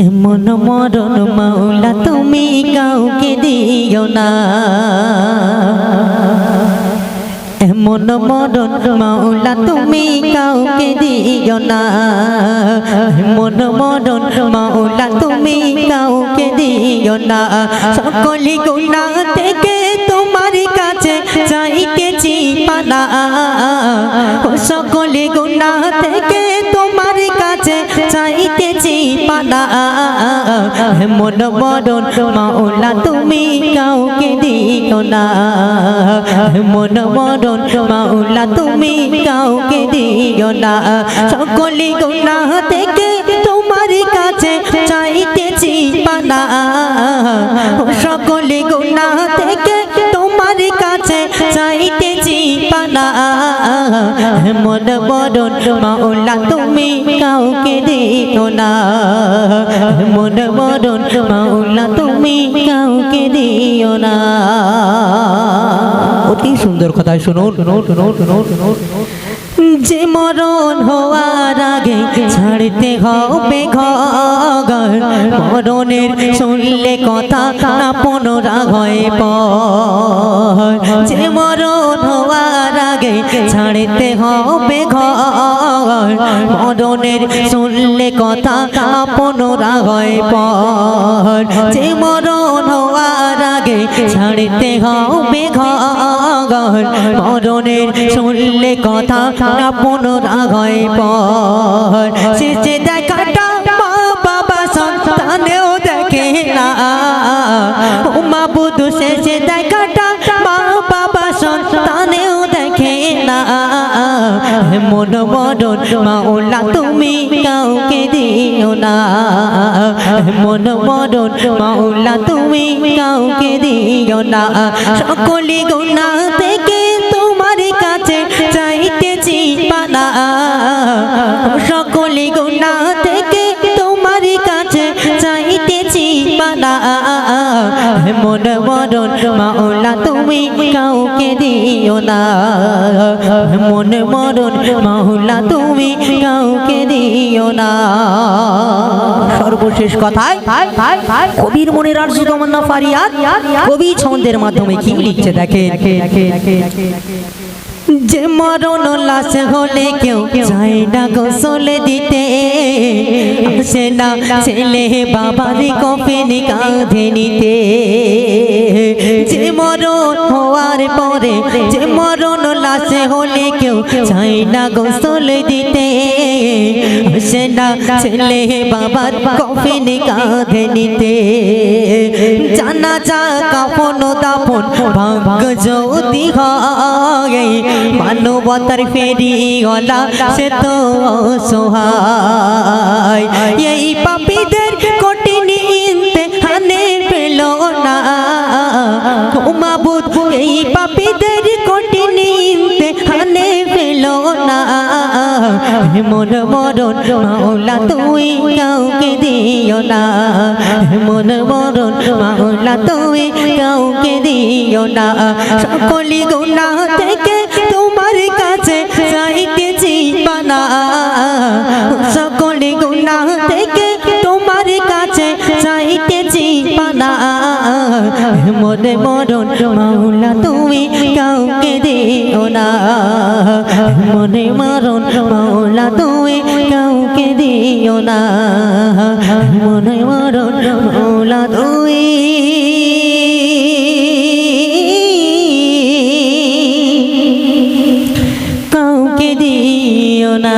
এমন মরণ মাওলা তুমি কাউকে দিও না, এমন মরণ মাওলা তুমি কাউকে দিও না, এমন মরণ মাওলা তুমি কাউকে দিও না। সকলি গুনাহ থেকে তোমার কাছে চাইতেছি পানা, সকলি গুনাহ থেকে তোমার কাছে চাইতেছি পানা। এমন মরণ মাওলা তুমি কাউকে দিও না, এমন মরণ মাওলা তুমি কাউকে দিও না। সকলি গুনাহ থেকে তোমার কাছে চাইতেছি পানা, সকলি গুনাহ থেকে তোমার কাছে চাইতেছি পানা। এমন মরণ মাওলা তুমি কাউকে দিও না, এমন মরণ মাওলা তুমি কাউকে দিও না। অতি সুন্দর কথা শুনুন। যে মরণ হওয়ার আগে ছাড়তে হবে ঘর, মরণের শুনলে কথা না পুনরা হয় পর। যে মরণ হওয়ার আগে ছাড়তে হবে ঘর, মরণের শুনলে কথা না পুনরা হয় পর। যে মরণ হওয়ার আগে ছাড়তে হবে ঘর, মরণের শুনলে কথা না পুনরা হয় পর। শেষে দেখাটা মা বাবা সন্তানেও দেখে না, ও মাবুদ শেষে দেখাটা মা বাবা সন্তানেও দেখে না। এমন মরণ মাওলা তুমি কাউকে দিও না, এমন মরণ মাওলা তুমি কাউকে দিও না। সকলি গুনাহ থেকে তোমার কাছে চাইতেছি পানা, সকলি গুনাহ থেকে তোমার কাছে চাইতেছি পানা। এমন মরণ মাওলা তুমি কাউকে দিও না, এমন মরণ মাওলা তুমি কাউকে দিও না। সর্বশেষ কথায় কবির মনের আরজু তমান্না ফারিয়াদ কবি ছন্দের মাধ্যমে কি লিখছে দেখে। যে মরণ লাশ হলে কেউ চায় না গোসল দিতে, আসে না ছেলে বাবার কফিন কাঁধে নিতে। যে মরণ হওয়ার পরে, যে মরণ লাশ হলে কেউ চায় না গোসল দিতে, আসে না ছেলে বাবার কফিন কাঁধে নিতে। জানাজা কাফন দাফন ভাগ্য যদি হয়, মানবতার ফেরিওয়ালা সে তো অসহায়। এই পাপীদের কঠিন ইমতিহানে পেল না, ও মাবুদ এই পাপীদের কঠিন ইমতিহানে পেল না। এমন মরণ মাওলা তুমি কাউকে দিও না, এমন মরণ মাওলা তুমি কাউকে দিও না। সকলি গুনাহ থেকে তোমার কাছে চাইতেছি পানা, সকলি গুনাহ থেকে তোমার কাছে চাইতেছি পানা। এমন মরণ মাওলা তুমি কাউকে দিও না, এমন মরণ মাওলা তুমি কাউকে দিও না, এমন মরণ মাওলা তুমি কাউকে দিও না।